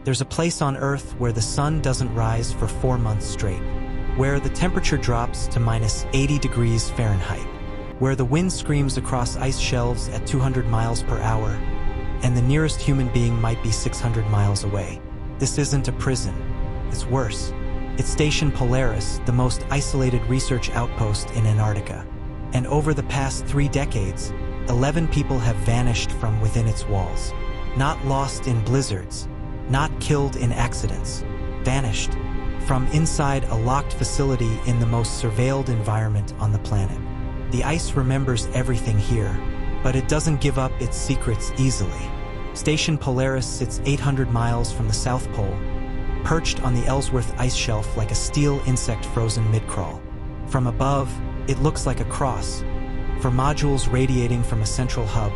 There's a place on Earth where the sun doesn't rise for 4 months straight, where the temperature drops to minus 80 degrees Fahrenheit, where the wind screams across ice shelves at 200 miles per hour, and the nearest human being might be 600 miles away. This isn't a prison. It's worse. It's Station Polaris, the most isolated research outpost in Antarctica. And over the past 3 decades, 11 people have vanished from within its walls. Not lost in blizzards, not killed in accidents, vanished from inside a locked facility in the most surveilled environment on the planet. The ice remembers everything here, but it doesn't give up its secrets easily. Station Polaris sits 800 miles from the South Pole, perched on the Ellsworth ice shelf like a steel insect frozen mid-crawl. From above, it looks like a cross, for modules radiating from a central hub,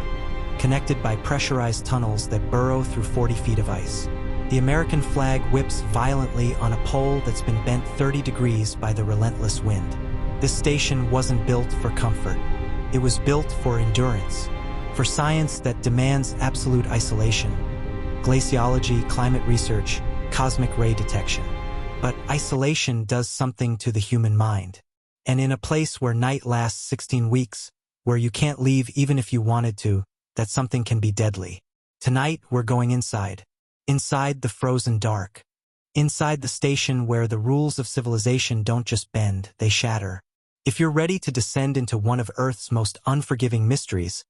connected by pressurized tunnels that burrow through 40 feet of ice. The American flag whips violently on a pole that's been bent 30 degrees by the relentless wind. This station wasn't built for comfort. It was built for endurance, for science that demands absolute isolation, glaciology, climate research, cosmic ray detection. But isolation does something to the human mind. And in a place where night lasts 16 weeks, where you can't leave even if you wanted to, that something can be deadly. Tonight, we're going inside. Inside the frozen dark. Inside the station where the rules of civilization don't just bend, they shatter. If you're ready to descend into one of Earth's most unforgiving mysteries,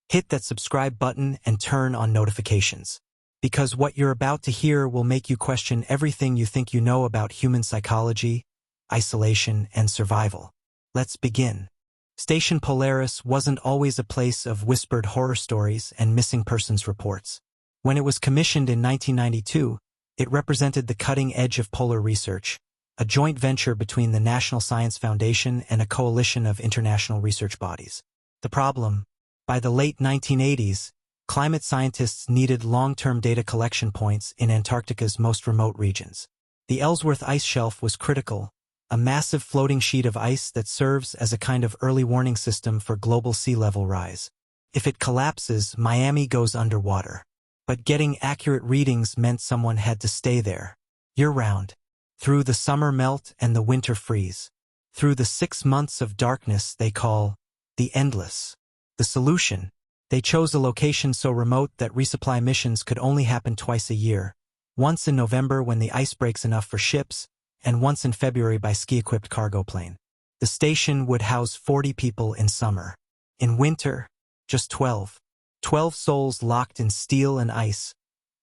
hit that subscribe button and turn on notifications. Because what you're about to hear will make you question everything you think you know about human psychology, isolation, and survival. Let's begin. Station Polaris wasn't always a place of whispered horror stories and missing persons reports. When it was commissioned in 1992, it represented the cutting edge of polar research, a joint venture between the National Science Foundation and a coalition of international research bodies. The problem: by the late 1980s, climate scientists needed long-term data collection points in Antarctica's most remote regions. The Ellsworth ice shelf was critical, a massive floating sheet of ice that serves as a kind of early warning system for global sea level rise. If it collapses, Miami goes underwater. But getting accurate readings meant someone had to stay there, year-round, through the summer melt and the winter freeze, through the 6 months of darkness they call the endless. The solution: they chose a location so remote that resupply missions could only happen twice a year, once in November when the ice breaks enough for ships, and once in February by ski-equipped cargo plane. The station would house 40 people in summer. In winter, just 12. 12 souls locked in steel and ice,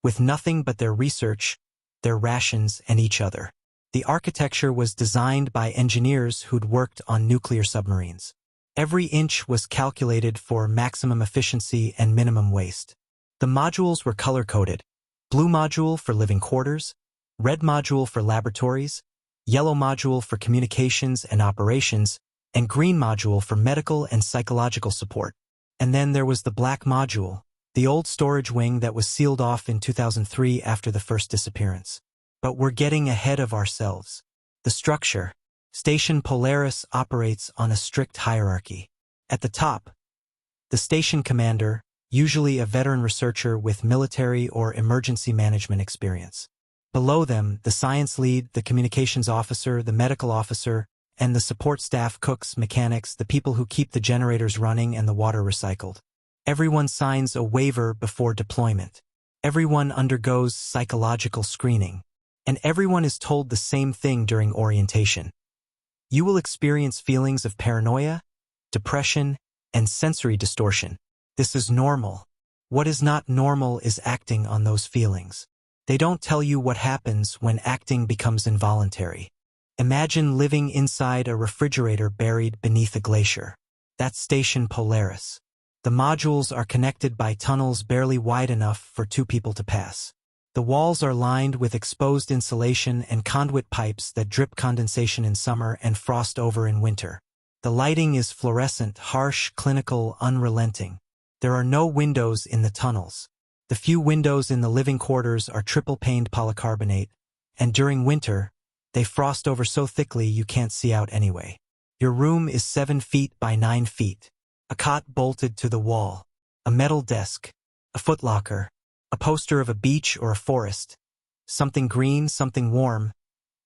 with nothing but their research, their rations, and each other. The architecture was designed by engineers who'd worked on nuclear submarines. Every inch was calculated for maximum efficiency and minimum waste. The modules were color-coded: blue module for living quarters, red module for laboratories, yellow module for communications and operations, and green module for medical and psychological support. And then there was the black module, the old storage wing that was sealed off in 2003 after the first disappearance. But we're getting ahead of ourselves. The structure: Station Polaris operates on a strict hierarchy. At the top, the station commander, usually a veteran researcher with military or emergency management experience. Below them, the science lead, the communications officer, the medical officer, and the support staff: cooks, mechanics, the people who keep the generators running and the water recycled. Everyone signs a waiver before deployment. Everyone undergoes psychological screening. And everyone is told the same thing during orientation. You will experience feelings of paranoia, depression, and sensory distortion. This is normal. What is not normal is acting on those feelings. They don't tell you what happens when acting becomes involuntary. Imagine living inside a refrigerator buried beneath a glacier. That's Station Polaris. The modules are connected by tunnels barely wide enough for 2 people to pass. The walls are lined with exposed insulation and conduit pipes that drip condensation in summer and frost over in winter. The lighting is fluorescent, harsh, clinical, unrelenting. There are no windows in the tunnels. The few windows in the living quarters are triple-paned polycarbonate, and during winter, they frost over so thickly you can't see out anyway. Your room is 7 feet by 9 feet. A cot bolted to the wall, a metal desk, a footlocker, a poster of a beach or a forest, something green, something warm.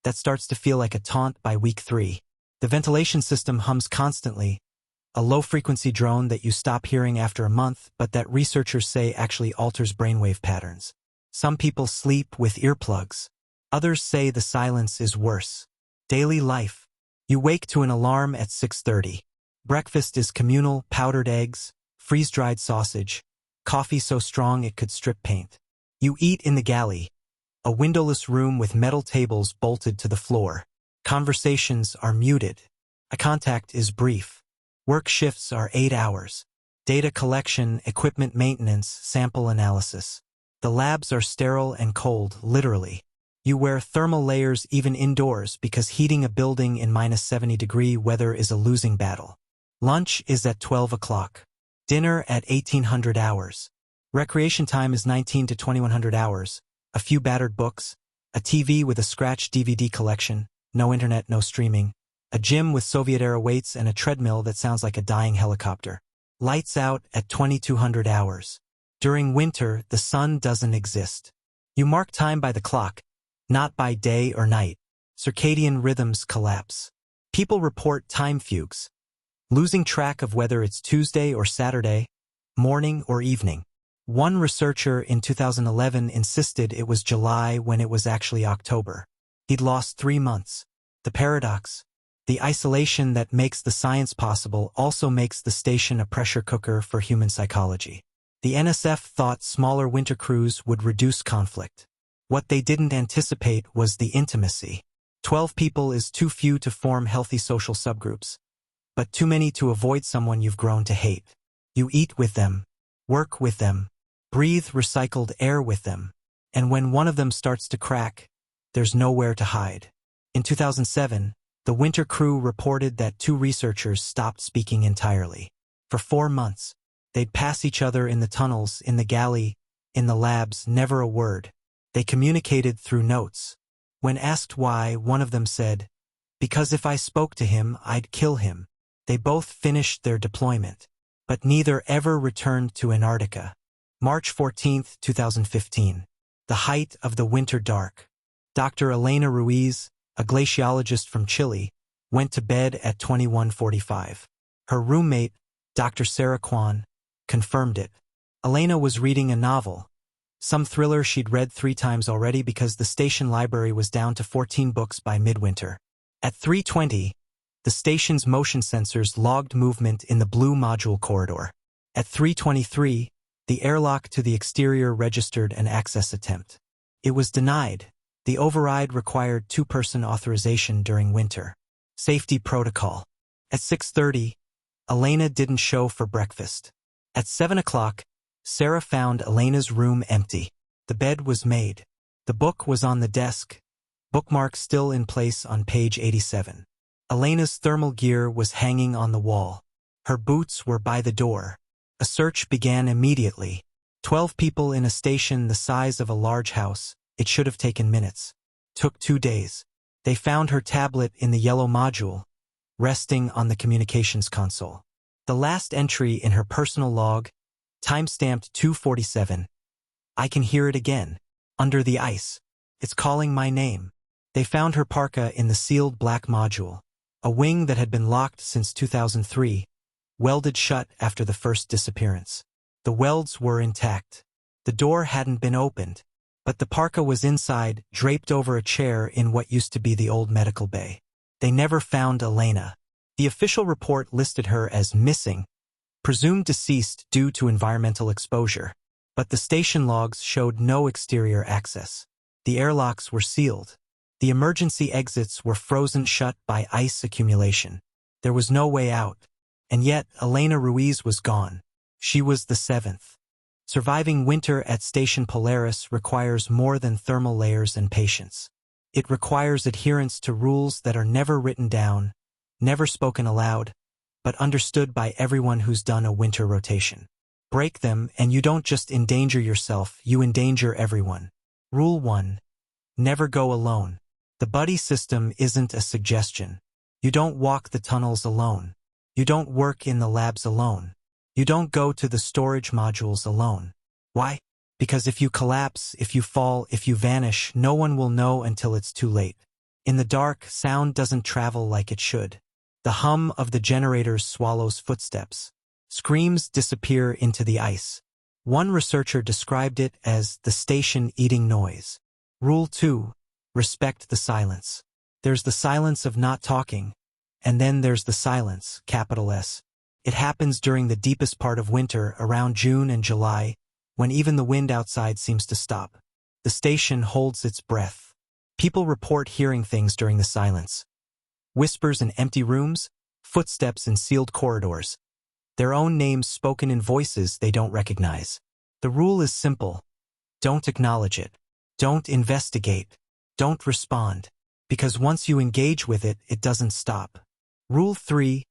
That starts to feel like a taunt by week 3. The ventilation system hums constantly, a low-frequency drone that you stop hearing after a month, but that researchers say actually alters brainwave patterns. Some people sleep with earplugs. Others say the silence is worse. Daily life. You wake to an alarm at 6:30. Breakfast is communal: powdered eggs, freeze-dried sausage, coffee so strong it could strip paint. You eat in the galley, a windowless room with metal tables bolted to the floor. Conversations are muted. Eye contact is brief. Work shifts are 8 hours. Data collection, equipment maintenance, sample analysis. The labs are sterile and cold, literally. You wear thermal layers even indoors because heating a building in -70-degree weather is a losing battle. Lunch is at 12 o'clock. Dinner at 1800 hours. Recreation time is 19 to 2100 hours. A few battered books. A TV with a scratched DVD collection. No internet, no streaming. A gym with Soviet-era weights and a treadmill that sounds like a dying helicopter. Lights out at 2200 hours. During winter, the sun doesn't exist. You mark time by the clock, not by day or night. Circadian rhythms collapse. People report time fugues, losing track of whether it's Tuesday or Saturday, morning or evening. One researcher in 2011 insisted it was July when it was actually October. He'd lost 3 months. The paradox. The isolation that makes the science possible also makes the station a pressure cooker for human psychology. The NSF thought smaller winter crews would reduce conflict. What they didn't anticipate was the intimacy. 12 people is too few to form healthy social subgroups, but too many to avoid someone you've grown to hate. You eat with them, work with them, breathe recycled air with them, and when one of them starts to crack, there's nowhere to hide. In 2007, the winter crew reported that 2 researchers stopped speaking entirely. For 4 months, they'd pass each other in the tunnels, in the galley, in the labs, never a word. They communicated through notes. When asked why, one of them said, "Because if I spoke to him, I'd kill him." They both finished their deployment, but neither ever returned to Antarctica. March 14, 2015. The height of the winter dark. Dr. Elena Ruiz, a glaciologist from Chile, went to bed at 21:45. Her roommate, Dr. Sarah Kwan, confirmed it. Elena was reading a novel, some thriller she'd read 3 times already because the station library was down to 14 books by midwinter. At 3:20, the station's motion sensors logged movement in the blue module corridor. At 3:23, the airlock to the exterior registered an access attempt. It was denied. The override required 2-person authorization during winter. Safety protocol. At 6:30, Elena didn't show for breakfast. At 7 o'clock, Sarah found Elena's room empty. The bed was made. The book was on the desk, bookmark still in place on page 87. Elena's thermal gear was hanging on the wall. Her boots were by the door. A search began immediately. 12 people in a station the size of a large house. It should have taken minutes. Took 2 days. They found her tablet in the yellow module, resting on the communications console. The last entry in her personal log, timestamped 2:47. "I can hear it again. Under the ice. It's calling my name." They found her parka in the sealed black module, a wing that had been locked since 2003, welded shut after the first disappearance. The welds were intact. The door hadn't been opened, but the parka was inside, draped over a chair in what used to be the old medical bay. They never found Elena. The official report listed her as missing, presumed deceased due to environmental exposure, but the station logs showed no exterior access. The airlocks were sealed. The emergency exits were frozen shut by ice accumulation. There was no way out, and yet Elena Ruiz was gone. She was the 7th. Surviving winter at Station Polaris requires more than thermal layers and patience. It requires adherence to rules that are never written down, never spoken aloud, but understood by everyone who's done a winter rotation. Break them, and you don't just endanger yourself, you endanger everyone. Rule 1. Never go alone. The buddy system isn't a suggestion. You don't walk the tunnels alone. You don't work in the labs alone. You don't go to the storage modules alone. Why? Because if you collapse, if you fall, if you vanish, no one will know until it's too late. In the dark, sound doesn't travel like it should. The hum of the generators swallows footsteps. Screams disappear into the ice. One researcher described it as the station eating noise. Rule 2. Respect the silence. There's the silence of not talking, and then there's the silence, capital S. It happens during the deepest part of winter, around June and July, when even the wind outside seems to stop. The station holds its breath. People report hearing things during the silence. Whispers in empty rooms, footsteps in sealed corridors. Their own names spoken in voices they don't recognize. The rule is simple. Don't acknowledge it. Don't investigate. Don't respond. Because once you engage with it, it doesn't stop. Rule 3.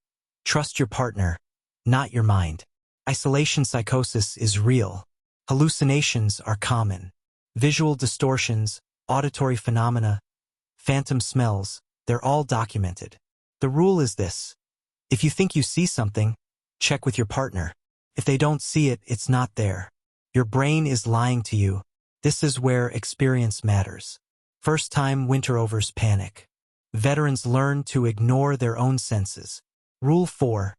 Trust your partner, not your mind. Isolation psychosis is real. Hallucinations are common. Visual distortions, auditory phenomena, phantom smells, they're all documented. The rule is this. If you think you see something, check with your partner. If they don't see it, it's not there. Your brain is lying to you. This is where experience matters. First-time winterovers panic. Veterans learn to ignore their own senses. Rule 4.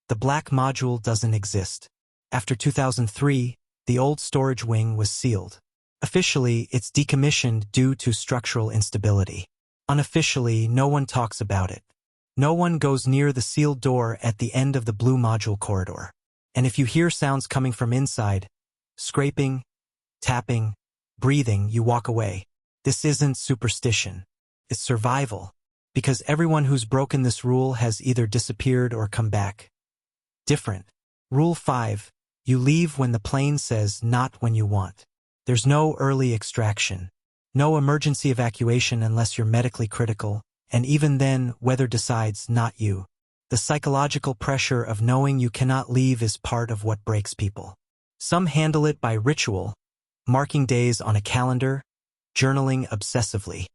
The black module doesn't exist. After 2003, the old storage wing was sealed. Officially, it's decommissioned due to structural instability. Unofficially, no one talks about it. No one goes near the sealed door at the end of the blue module corridor. And if you hear sounds coming from inside, scraping, tapping, breathing, you walk away. This isn't superstition. It's survival. Because everyone who's broken this rule has either disappeared or come back. Different. Rule 5. You leave when the plane says, not when you want. There's no early extraction. No emergency evacuation unless you're medically critical, and even then, weather decides, not you. The psychological pressure of knowing you cannot leave is part of what breaks people. Some handle it by ritual, marking days on a calendar, journaling obsessively.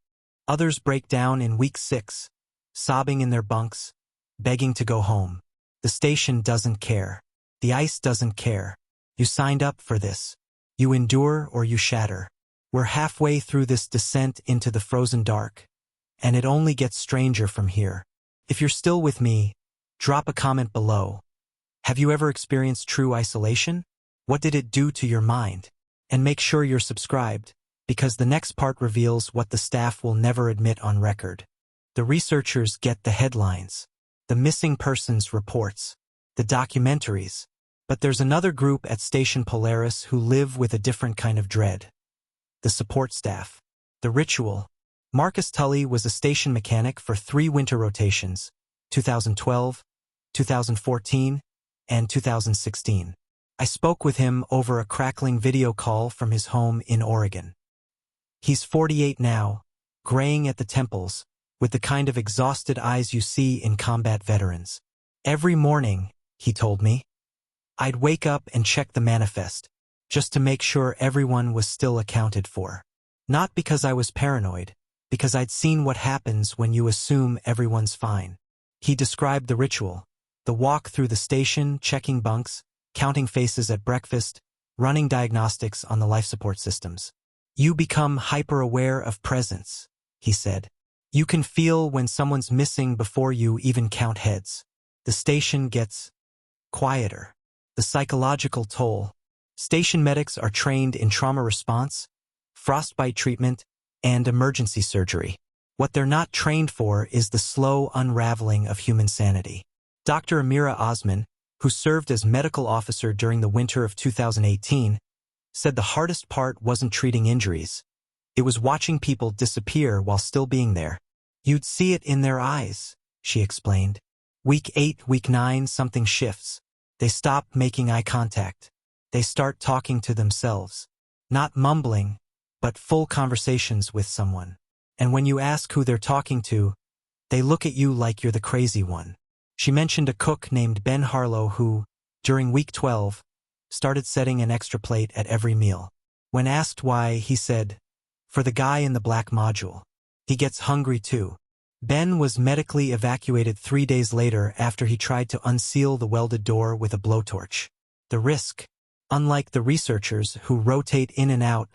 Others break down in week 6, sobbing in their bunks, begging to go home. The station doesn't care. The ice doesn't care. You signed up for this. You endure or you shatter. We're halfway through this descent into the frozen dark, and it only gets stranger from here. If you're still with me, drop a comment below. Have you ever experienced true isolation? What did it do to your mind? And make sure you're subscribed, because the next part reveals what the staff will never admit on record. The researchers get the headlines, the missing persons reports, the documentaries. But there's another group at Station Polaris who live with a different kind of dread. The support staff. The ritual. Marcus Tully was a station mechanic for 3 winter rotations, 2012, 2014, and 2016. I spoke with him over a crackling video call from his home in Oregon. He's 48 now, graying at the temples, with the kind of exhausted eyes you see in combat veterans. Every morning, he told me, I'd wake up and check the manifest, just to make sure everyone was still accounted for. Not because I was paranoid, because I'd seen what happens when you assume everyone's fine. He described the ritual, the walk through the station, checking bunks, counting faces at breakfast, running diagnostics on the life support systems. You become hyper-aware of presence, he said. You can feel when someone's missing before you even count heads. The station gets quieter. The psychological toll. Station medics are trained in trauma response, frostbite treatment, and emergency surgery. What they're not trained for is the slow unraveling of human sanity. Dr. Amira Osman, who served as medical officer during the winter of 2018, said the hardest part wasn't treating injuries. It was watching people disappear while still being there. You'd see it in their eyes, she explained. Week 8, week 9, something shifts. They stop making eye contact. They start talking to themselves. Not mumbling, but full conversations with someone. And when you ask who they're talking to, they look at you like you're the crazy one. She mentioned a cook named Ben Harlow who, during week 12, started setting an extra plate at every meal. When asked why, he said, for the guy in the black module. He gets hungry too. Ben was medically evacuated 3 days later after he tried to unseal the welded door with a blowtorch. The risk. Unlike the researchers who rotate in and out,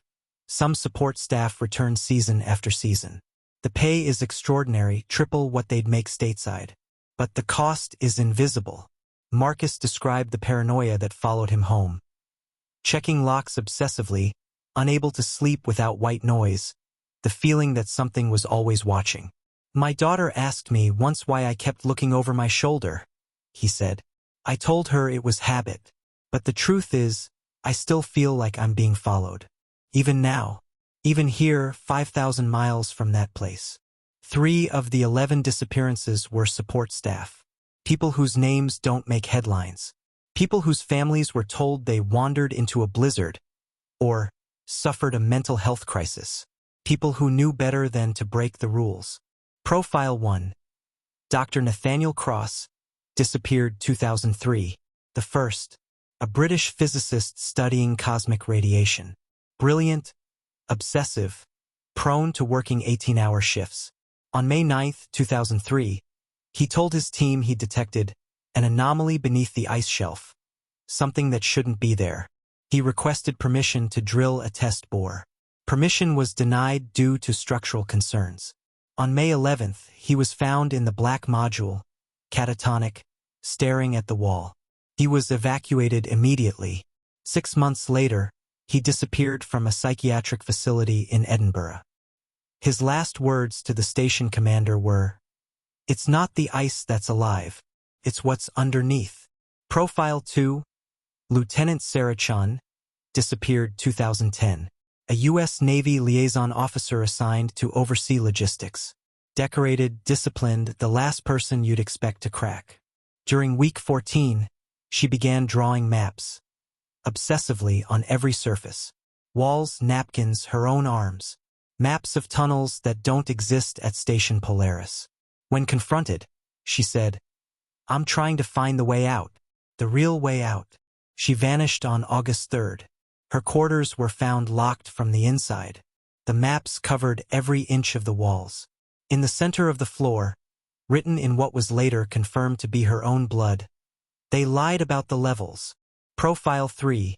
some support staff return season after season. The pay is extraordinary, triple what they'd make stateside. But the cost is invisible. Marcus described the paranoia that followed him home. Checking locks obsessively, unable to sleep without white noise, the feeling that something was always watching. My daughter asked me once why I kept looking over my shoulder, he said. I told her it was habit. But the truth is, I still feel like I'm being followed. Even now. Even here, 5,000 miles from that place. 3 of the 11 disappearances were support staff. People whose names don't make headlines. People whose families were told they wandered into a blizzard or suffered a mental health crisis. People who knew better than to break the rules. Profile 1. Dr. Nathaniel Cross, disappeared 2003. The first, a British physicist studying cosmic radiation. Brilliant, obsessive, prone to working 18-hour shifts. On May 9, 2003, he told his team he detected an anomaly beneath the ice shelf, something that shouldn't be there. He requested permission to drill a test bore. Permission was denied due to structural concerns. On May 11th, he was found in the black module, catatonic, staring at the wall. He was evacuated immediately. 6 months later, he disappeared from a psychiatric facility in Edinburgh. His last words to the station commander were, "It's not the ice that's alive, it's what's underneath." Profile 2. Lieutenant Sarah Chun, disappeared 2010. A U.S. Navy liaison officer assigned to oversee logistics. Decorated, disciplined, the last person you'd expect to crack. During week 14, she began drawing maps. Obsessively on every surface. Walls, napkins, her own arms. Maps of tunnels that don't exist at Station Polaris. When confronted, she said, "I'm trying to find the way out. The real way out." She vanished on August 3rd. Her quarters were found locked from the inside. The maps covered every inch of the walls. In the center of the floor, written in what was later confirmed to be her own blood, they lied about the levels. Profile 3.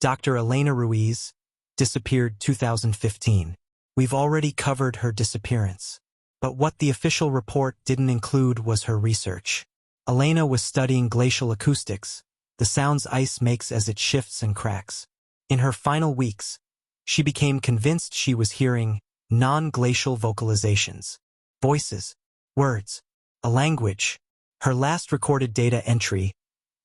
Dr. Elena Ruiz, disappeared 2015. We've already covered her disappearance. But what the official report didn't include was her research. Elena was studying glacial acoustics, the sounds ice makes as it shifts and cracks. In her final weeks, she became convinced she was hearing non-glacial vocalizations, voices, words, a language. Her last recorded data entry,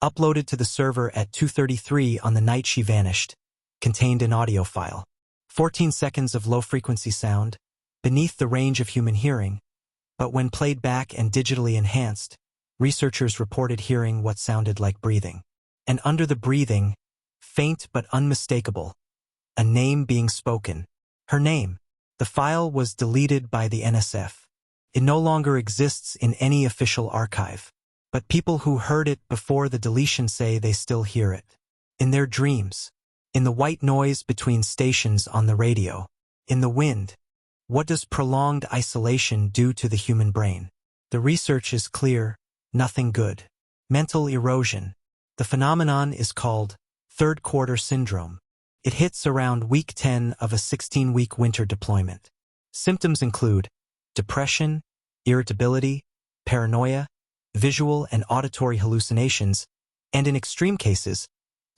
uploaded to the server at 2:33 on the night she vanished, contained an audio file. 14 seconds of low-frequency sound, beneath the range of human hearing, but when played back and digitally enhanced, researchers reported hearing what sounded like breathing. And under the breathing, faint but unmistakable, a name being spoken. Her name. The file was deleted by the NSF. It no longer exists in any official archive. But people who heard it before the deletion say they still hear it. In their dreams. In the white noise between stations on the radio. In the wind. What does prolonged isolation do to the human brain? The research is clear, nothing good. Mental erosion. The phenomenon is called third quarter syndrome. It hits around week 10 of a 16-week winter deployment. Symptoms include depression, irritability, paranoia, visual and auditory hallucinations, and in extreme cases,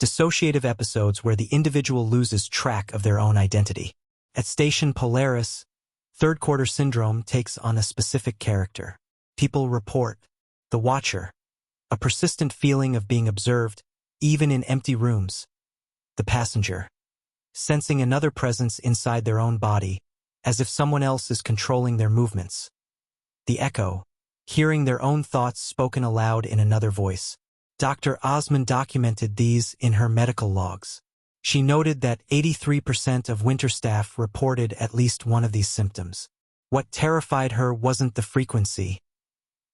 dissociative episodes where the individual loses track of their own identity. At Station Polaris, third quarter syndrome takes on a specific character. People report the watcher, a persistent feeling of being observed, even in empty rooms. The passenger, sensing another presence inside their own body, as if someone else is controlling their movements. The echo, hearing their own thoughts spoken aloud in another voice. Dr. Osman documented these in her medical logs. She noted that 83% of winter staff reported at least one of these symptoms. What terrified her wasn't the frequency.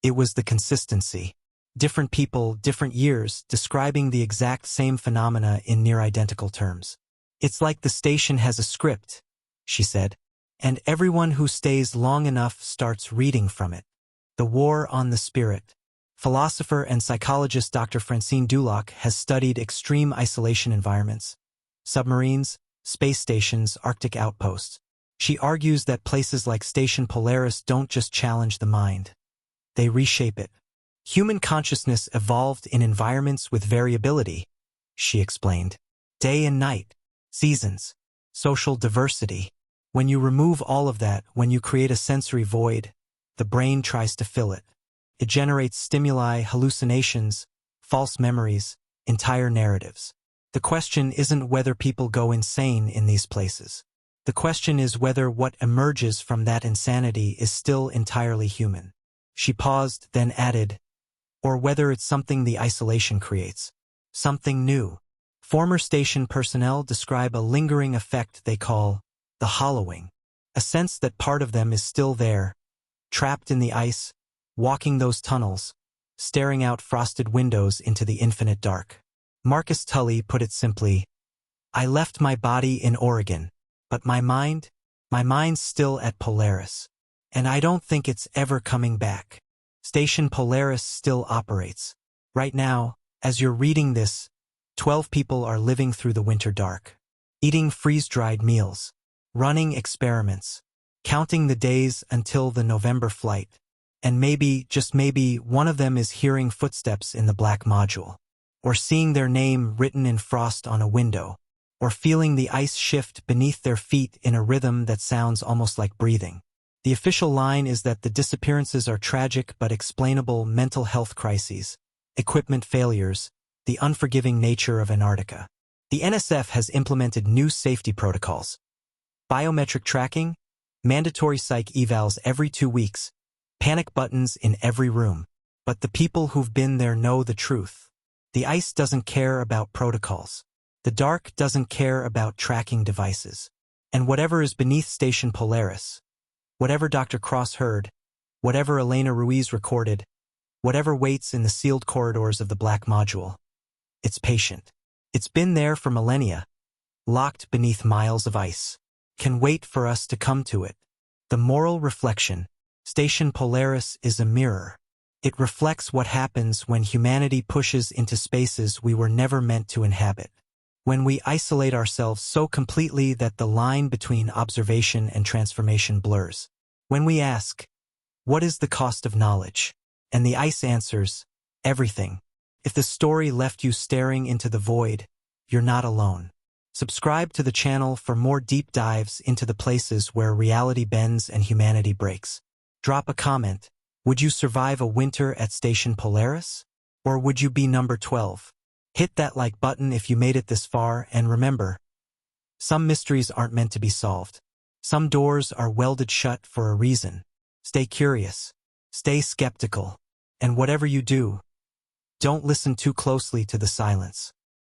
It was the consistency. Different people, different years, describing the exact same phenomena in near-identical terms. It's like the station has a script, she said, and everyone who stays long enough starts reading from it. The war on the spirit. Philosopher and psychologist Dr. Francine Dulac has studied extreme isolation environments, submarines, space stations, Arctic outposts. She argues that places like Station Polaris don't just challenge the mind. They reshape it. Human consciousness evolved in environments with variability, she explained. Day and night, seasons, social diversity. When you remove all of that, when you create a sensory void, the brain tries to fill it. It generates stimuli, hallucinations, false memories, entire narratives. The question isn't whether people go insane in these places. The question is whether what emerges from that insanity is still entirely human. She paused, then added, or whether it's something the isolation creates. Something new. Former station personnel describe a lingering effect they call the hollowing, a sense that part of them is still there, trapped in the ice, walking those tunnels, staring out frosted windows into the infinite dark. Marcus Tully put it simply, I left my body in Oregon, but my mind's still at Polaris, and I don't think it's ever coming back. Station Polaris still operates. Right now, as you're reading this, 12 people are living through the winter dark, eating freeze-dried meals, running experiments, counting the days until the November flight, and maybe, just maybe, one of them is hearing footsteps in the black module, or seeing their name written in frost on a window, or feeling the ice shift beneath their feet in a rhythm that sounds almost like breathing. The official line is that the disappearances are tragic but explainable mental health crises, equipment failures, the unforgiving nature of Antarctica. The NSF has implemented new safety protocols. Biometric tracking, mandatory psych evals every 2 weeks, panic buttons in every room. But the people who've been there know the truth. The ice doesn't care about protocols. The dark doesn't care about tracking devices. And whatever is beneath Station Polaris, whatever Dr. Cross heard, whatever Elena Ruiz recorded, whatever waits in the sealed corridors of the black module, it's patient. It's been there for millennia, locked beneath miles of ice. Can wait for us to come to it. The moral reflection. Station Polaris is a mirror. It reflects what happens when humanity pushes into spaces we were never meant to inhabit. When we isolate ourselves so completely that the line between observation and transformation blurs. When we ask, what is the cost of knowledge? And the ice answers, everything. If the story left you staring into the void, you're not alone. Subscribe to the channel for more deep dives into the places where reality bends and humanity breaks. Drop a comment. Would you survive a winter at Station Polaris? Or would you be number 12? Hit that like button if you made it this far, and remember, some mysteries aren't meant to be solved. Some doors are welded shut for a reason. Stay curious. Stay skeptical. And whatever you do, don't listen too closely to the silence.